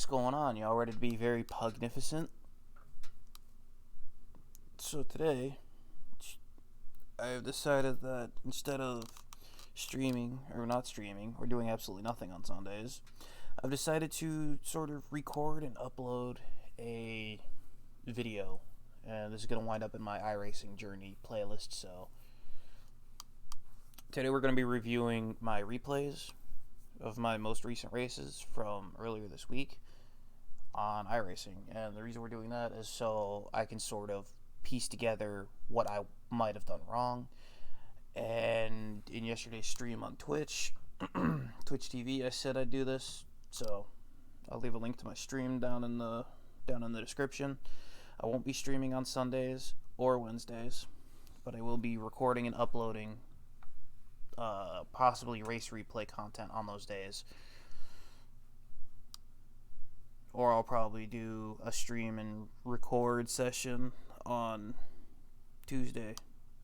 fuck's going on? Y'all ready to be very pugnificent? So today, I have decided that instead of streaming, or not streaming, or doing absolutely nothing on Sundays, I've decided to sort of record and upload a video. And this is going to wind up in my iRacing journey playlist, so today we're going to be reviewing my replays of my most recent races from earlier this week on iRacing. And the reason we're doing that is so I can sort of piece together what I might have done wrong. And in yesterday's stream on Twitch, Twitch TV, I said I'd do this, so I'll leave a link to my stream down in the description. I won't be streaming on Sundays or Wednesdays, but I will be recording and uploading possibly race replay content on those days. Or I'll probably do a stream and record session on Tuesday,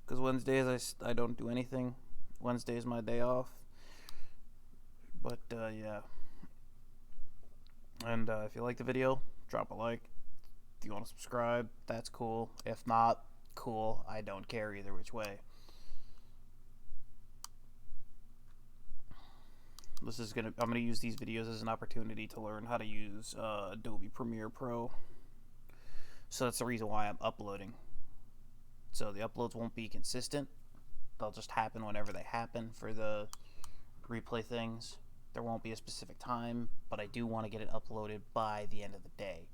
because Wednesdays I don't do anything. Wednesday is my day off. But yeah. And if you like the video, drop a like. If you want to subscribe, that's cool. If not, cool. I don't care either which way. I'm gonna use these videos as an opportunity to learn how to use Adobe Premiere Pro. So that's the reason why I'm uploading. So the uploads won't be consistent. They'll just happen whenever they happen for the replay things. There won't be a specific time, but I do want to get it uploaded by the end of the day.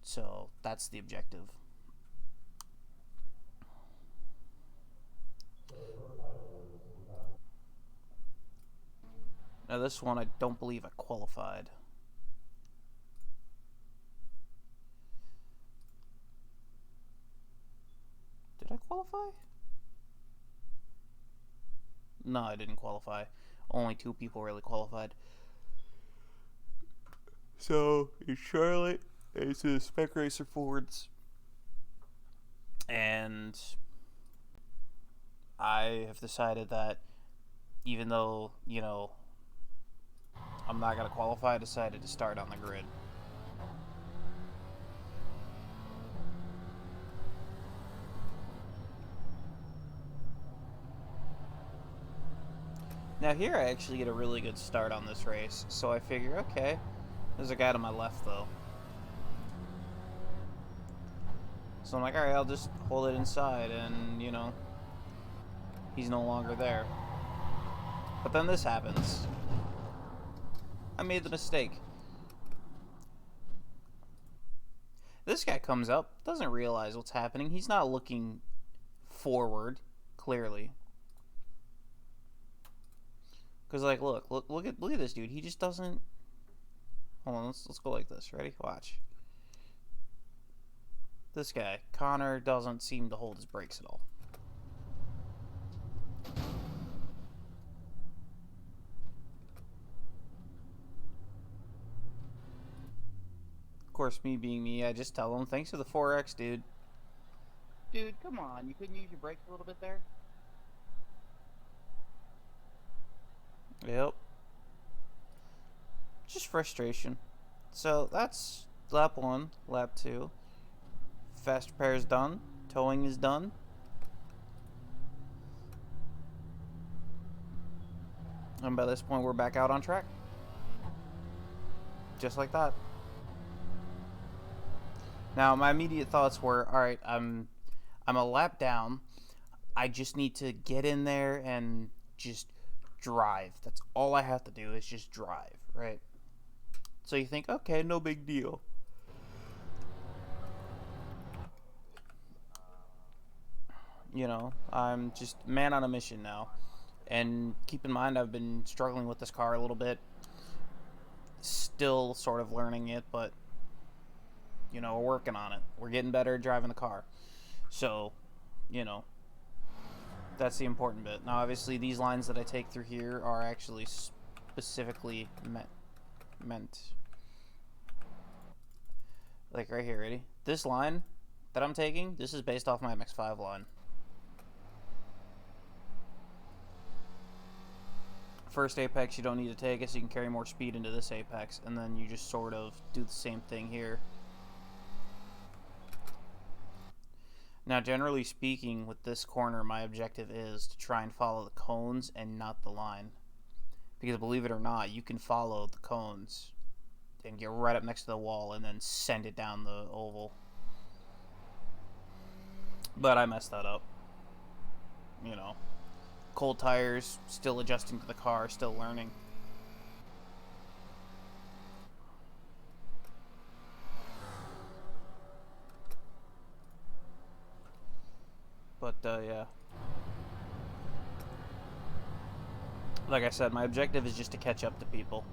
So that's the objective. Now this one I don't believe I qualified. Did I qualify? No, I didn't qualify. Only 2 people really qualified. So in Charlotte, it's a Spec Racer Fords, and I have decided that even though, you know, I'm not going to qualify, I decided to start on the grid. Now here I actually get a really good start on this race, so I figure, okay, there's a guy to my left though. So I'm like, alright, I'll just hold it inside, and, you know, he's no longer there. But then this happens. I made the mistake. This guy comes up, doesn't realize what's happening. He's not looking forward, clearly. Because, like, look at this dude. He just doesn't. Hold on, let's go like this. Ready? Watch. This guy, Connor, doesn't seem to hold his brakes at all. Of course, me being me, I just tell him, thanks for the 4X, dude. Dude, come on. You couldn't use your brakes a little bit there? Yep. Just frustration. So that's lap 1, lap 2. Fast repair is done. Towing is done. And by this point, we're back out on track. Just like that. Now, my immediate thoughts were, alright, I'm a lap down. I just need to get in there and just drive. That's all I have to do is just drive, right? So you think, okay, no big deal. You know, I'm just man on a mission now. And keep in mind, I've been struggling with this car a little bit. Still sort of learning it, but, you know, we're working on it. We're getting better at driving the car. So, you know, that's the important bit. Now, obviously, these lines that I take through here are actually specifically meant. Like right here, ready? This line that I'm taking, this is based off my MX-5 line. first apex you don't need to take it, so you can carry more speed into this apex, and then you just sort of do the same thing here. Now, generally speaking, with this corner, my objective is to try and follow the cones and not the line. Because believe it or not, you can follow the cones and get right up next to the wall and then send it down the oval. But I messed that up. You know, cold tires, still adjusting to the car, still learning. But, yeah. Like I said, my objective is just to catch up to people.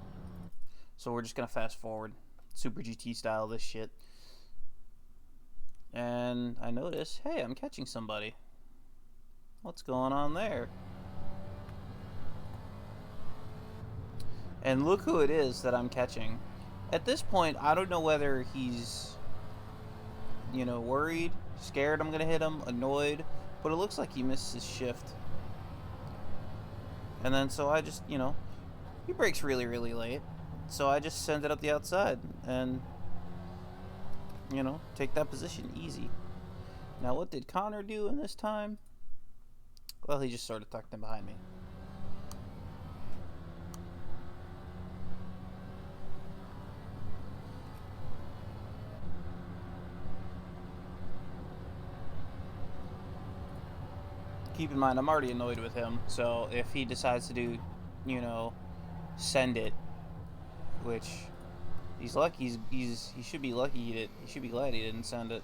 So we're just going to fast forward. Super GT style this shit. And I notice, hey, I'm catching somebody. What's going on there? And look who it is that I'm catching. At this point, I don't know whether he's, you know, worried, scared I'm going to hit him, annoyed, but it looks like he missed his shift. And then so I just, you know, he brakes really, really late. So I just send it up the outside and, you know, take that position easy. Now what did Connor do in this time? Well, he just sort of tucked in behind me. Keep in mind, I'm already annoyed with him, so if he decides to do, you know, send it, which he's lucky, he should be lucky he should be glad he didn't send it.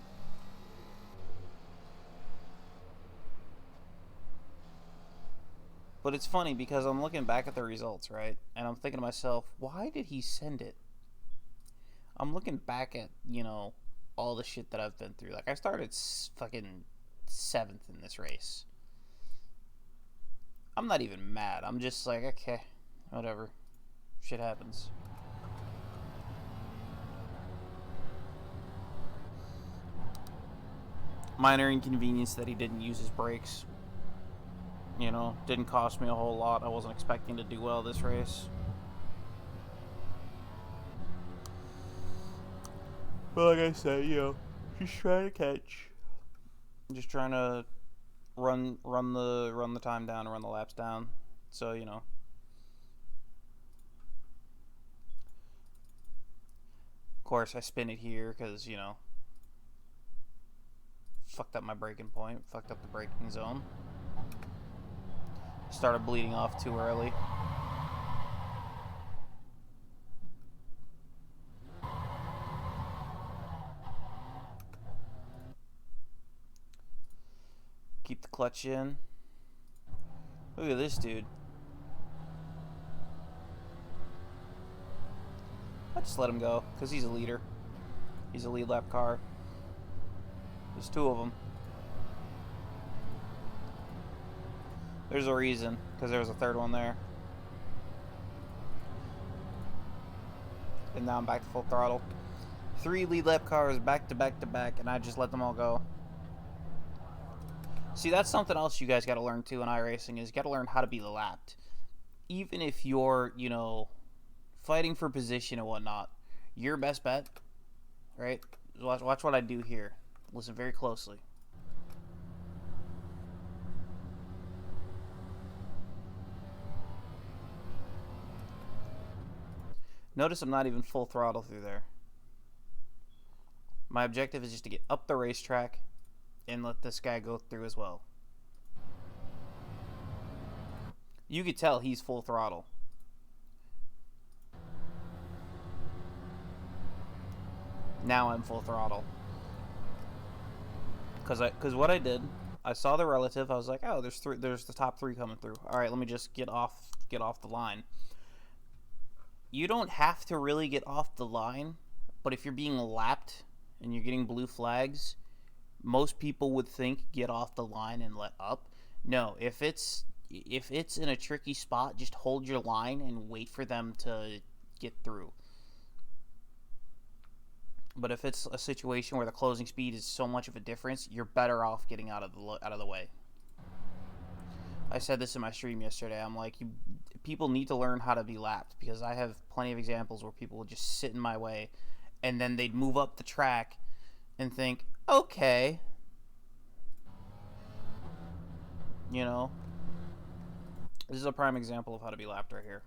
But it's funny because I'm looking back at the results, right, and I'm thinking to myself, why did he send it? I'm looking back at, you know, all the shit that I've been through. Like, I started fucking 7th in this race. I'm not even mad. I'm just like, okay, whatever. Shit happens. Minor inconvenience that he didn't use his brakes. You know, didn't cost me a whole lot. I wasn't expecting to do well this race. But like I said, you know, just trying to catch. Just trying to run the time down, run the laps down. So, you know. Of course, I spin it here because, you know, fucked up my braking point, fucked up the braking zone. Started bleeding off too early. Keep the clutch in. Look at this dude. I just let him go because he's a leader. He's a lead lap car. There's 2 of them. There's a reason, because there was a 3rd one there. And now I'm back to full throttle. 3 lead lap cars back to back to back, and I just let them all go. See, that's something else you guys got to learn too in iRacing, is you got to learn how to be lapped. Even if you're, you know, fighting for position and whatnot, your best bet, right? Watch what I do here. Listen very closely. Notice I'm not even full throttle through there. My objective is just to get up the racetrack and let this guy go through as well. You could tell he's full throttle. Now I'm full throttle. Because what I did, I saw the relative. I was like, oh, there's the top 3 coming through. All right, let me just get off the line. You don't have to really get off the line, but if you're being lapped and you're getting blue flags, most people would think get off the line and let up. No, if it's in a tricky spot, just hold your line and wait for them to get through. But if it's a situation where the closing speed is so much of a difference, you're better off getting out of the way. I said this in my stream yesterday. I'm like, people need to learn how to be lapped, because I have plenty of examples where people would just sit in my way, and then they'd move up the track and think, okay, you know, this is a prime example of how to be lapped right here.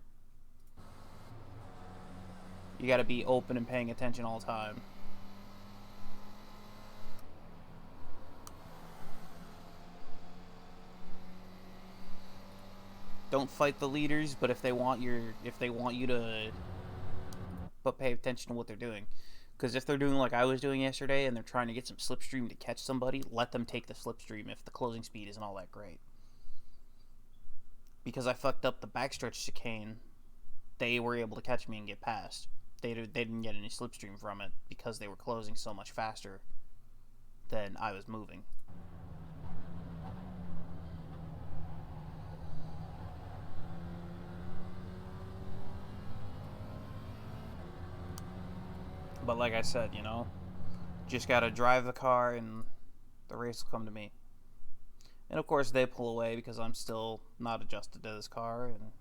You got to be open and paying attention all the time. Don't fight the leaders, but if they want you to, but pay attention to what they're doing. Because if they're doing like I was doing yesterday and they're trying to get some slipstream to catch somebody, let them take the slipstream if the closing speed isn't all that great. Because I fucked up the backstretch chicane, they were able to catch me and get past. They didn't get any slipstream from it because they were closing so much faster than I was moving. But like I said, you know, just gotta drive the car and the race will come to me. And of course they pull away because I'm still not adjusted to this car and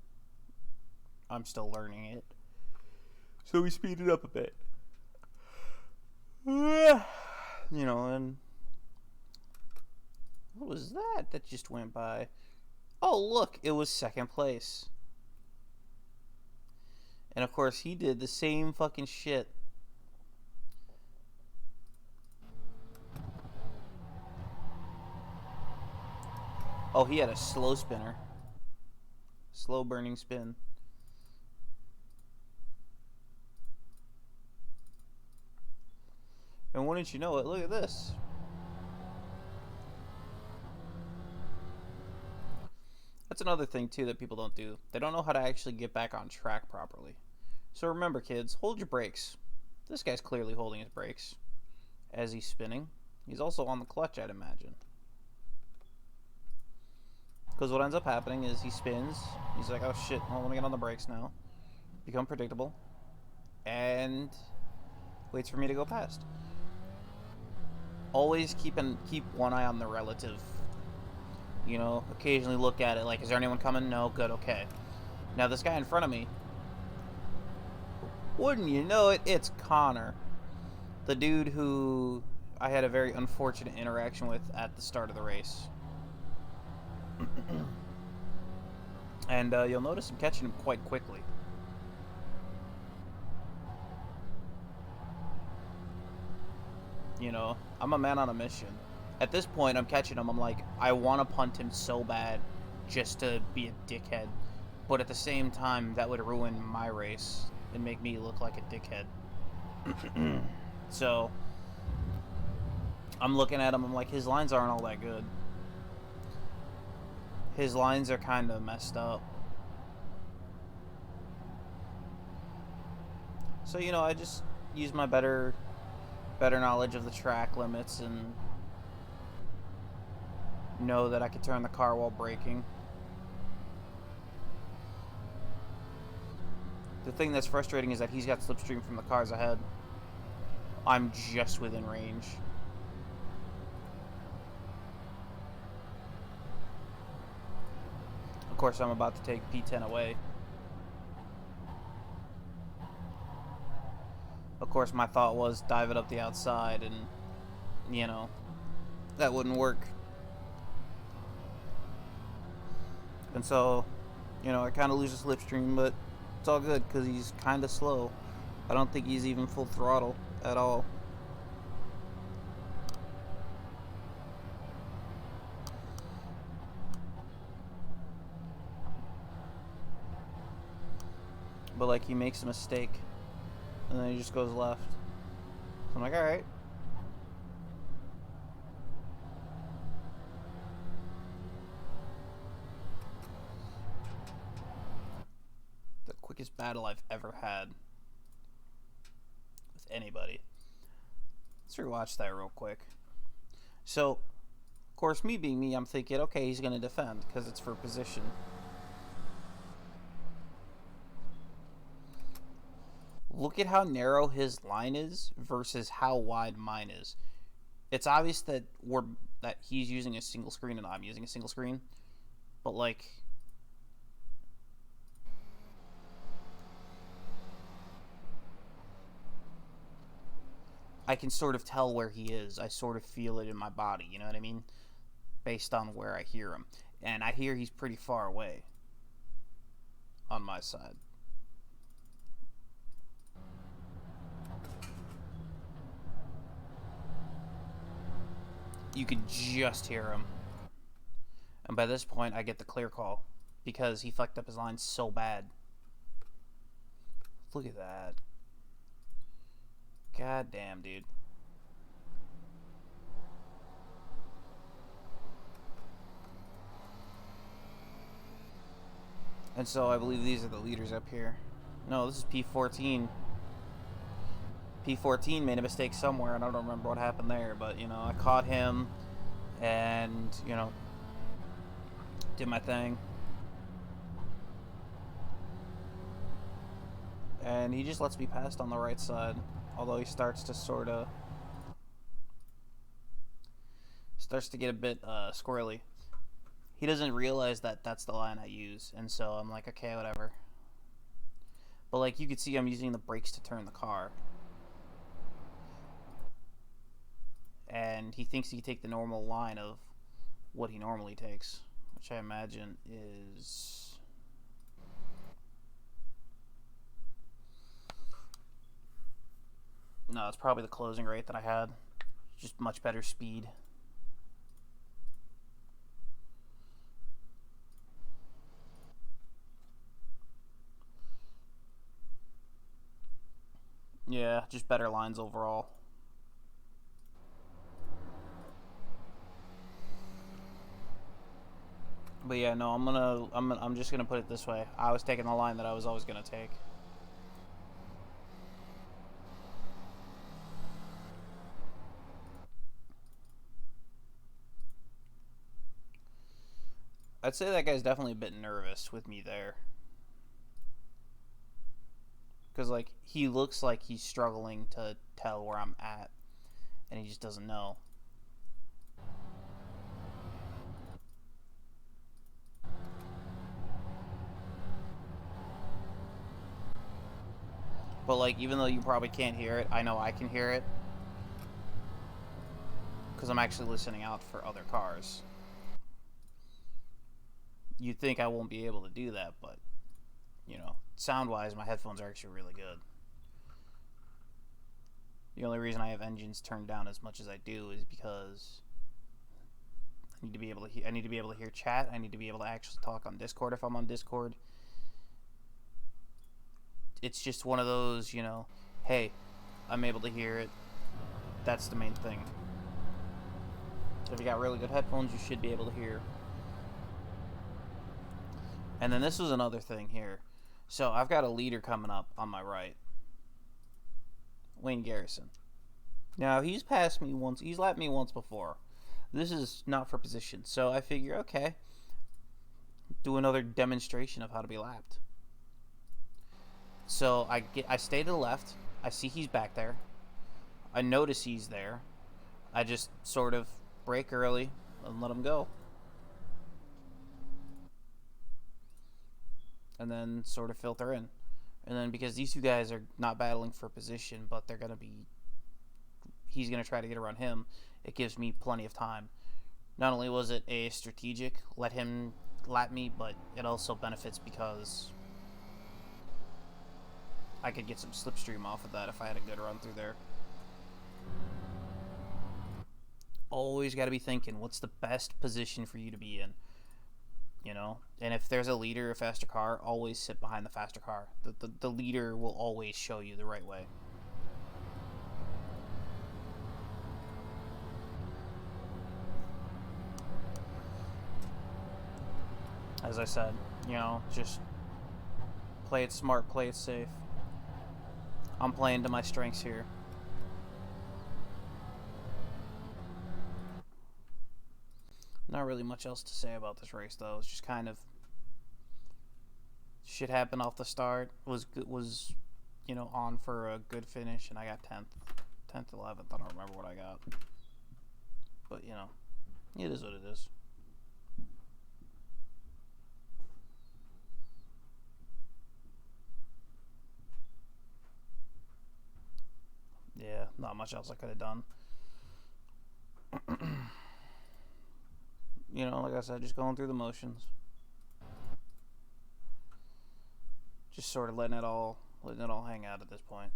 I'm still learning it. So we speed it up a bit. You know, and what was that just went by? Oh, look, it was second place. And of course he did the same fucking shit. Oh, he had a slow spinner. Slow burning spin. And wouldn't you know it, look at this. That's another thing, too, that people don't do. They don't know how to actually get back on track properly. So remember, kids, hold your brakes. This guy's clearly holding his brakes as he's spinning. He's also on the clutch, I'd imagine. Because what ends up happening is he spins. He's like, oh shit, well, let me get on the brakes now. Become predictable. And waits for me to go past. Always keep one eye on the relative. You know, occasionally look at it like, is there anyone coming? No, good, okay. Now this guy in front of me, wouldn't you know it, it's Connor. The dude who I had a very unfortunate interaction with at the start of the race. And you'll notice I'm catching him quite quickly. You know, I'm a man on a mission. At this point, I'm catching him. I'm like, I want to punt him so bad just to be a dickhead. But at the same time, that would ruin my race and make me look like a dickhead. So, I'm looking at him. I'm like, his lines aren't all that good. His lines are kind of messed up. So, you know, I just use my better knowledge of the track limits and know that I could turn the car while braking. The thing that's frustrating is that he's got slipstream from the cars ahead. I'm just within range. Of course, I'm about to take P10 away. Of course, my thought was dive it up the outside, and, you know, that wouldn't work. And so, you know, I kind of lose a slipstream, but it's all good because he's kind of slow. I don't think he's even full throttle at all. But, like, he makes a mistake, and then he just goes left. So I'm like, alright. The quickest battle I've ever had with anybody. Let's rewatch that real quick. So, of course, me being me, I'm thinking, okay, he's going to defend because it's for position. Look at how narrow his line is versus how wide mine is. It's obvious that he's using a single screen and I'm using a single screen. But, like, I can sort of tell where he is. I sort of feel it in my body, you know what I mean? Based on where I hear him. And I hear he's pretty far away on my side. You could just hear him. And by this point, I get the clear call because he fucked up his line so bad. Look at that. God damn, dude. And so I believe these are the leaders up here. No, this is P14. P14 made a mistake somewhere, and I don't remember what happened there, but, you know, I caught him and, you know, did my thing. And he just lets me pass on the right side, although he starts to sort of get a bit squirrely. He doesn't realize that that's the line I use, and so I'm like, okay, whatever. But, like, you could see I'm using the brakes to turn the car. And he thinks he can take the normal line of what he normally takes, which I imagine is... No, it's probably the closing rate that I had. Just much better speed. Yeah, just better lines overall. But yeah, no, I'm just gonna put it this way. I was taking the line that I was always gonna take. I'd say that guy's definitely a bit nervous with me there. Because, like, he looks like he's struggling to tell where I'm at. And he just doesn't know. But, like, even though you probably can't hear it, I know I can hear it. Because I'm actually listening out for other cars. You'd think I won't be able to do that, but, you know, sound-wise, my headphones are actually really good. The only reason I have engines turned down as much as I do is because I need to be able to hear chat. I need to be able to actually talk on Discord if I'm on Discord. It's just one of those, you know, hey, I'm able to hear it. That's the main thing. So if you got really good headphones, you should be able to hear. And then this was another thing here. So I've got a leader coming up on my right. Wayne Garrison. Now, he's passed me once. He's lapped me once before. This is not for position. So I figure, okay, do another demonstration of how to be lapped. So I stay to the left. I see he's back there. I notice he's there. I just sort of brake early and let him go. And then sort of filter in. And then because these two guys are not battling for position, but they're going to be... He's going to try to get around him. It gives me plenty of time. Not only was it a strategic, let him lap me, but it also benefits because I could get some slipstream off of that if I had a good run through there. Always got to be thinking, what's the best position for you to be in? You know? And if there's a leader, a faster car, always sit behind the faster car. The leader will always show you the right way. As I said, you know, just play it smart, play it safe. I'm playing to my strengths here. Not really much else to say about this race, though. It's just kind of shit happened off the start. Was you know, on for a good finish, and I got 10th, 11th. I don't remember what I got, but you know, it is what it is. Not much else I could have done. You know, like I said, just going through the motions. Just sort of letting it all hang out at this point.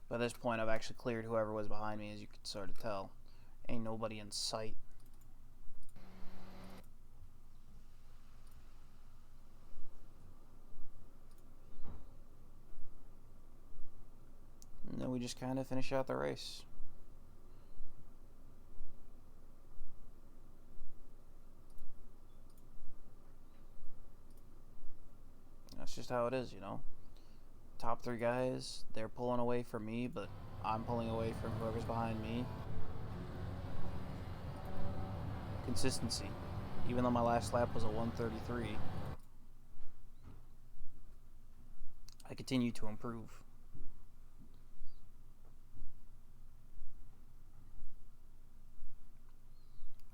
By this point, I've actually cleared whoever was behind me, as you can sort of tell. Ain't nobody in sight. And then we just kind of finish out the race. That's just how it is, you know. Top three guys, they're pulling away from me, but I'm pulling away from whoever's behind me. Consistency. Even though my last lap was a 1:33, I continue to improve.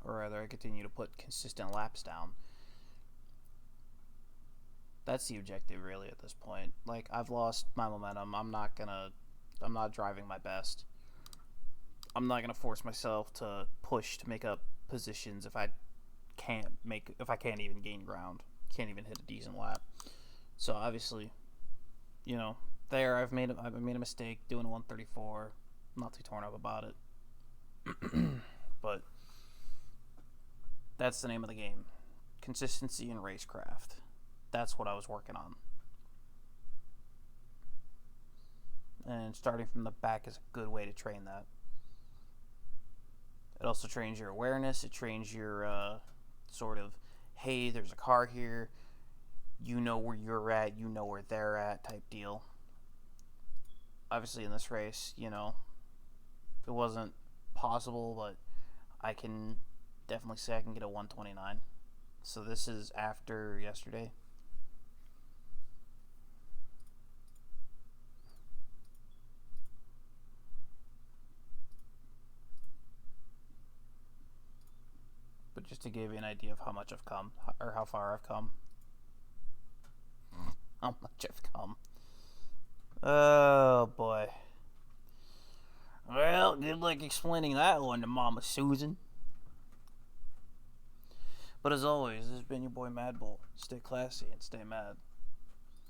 Or rather, I continue to put consistent laps down. That's the objective, really, at this point. Like, I've lost my momentum. I'm not driving my best. I'm not gonna force myself to push to make up positions if I can't even gain ground, can't even hit a decent lap. So obviously, you know, there I've made a mistake doing a 134. I'm not too torn up about it, but that's the name of the game: consistency and racecraft. That's what I was working on. And starting from the back is a good way to train that. It also trains your awareness. It trains your sort of, hey, there's a car here. You know where you're at. You know where they're at type deal. Obviously, in this race, you know, it wasn't possible, but I can definitely say I can get a 129. So this is after yesterday. But just to give you an idea of how much I've come, or how far I've come. How much I've come. Oh, boy. Well, good luck explaining that one to Mama Susan. But as always, this has been your boy Mad Bull. Stay classy and stay mad.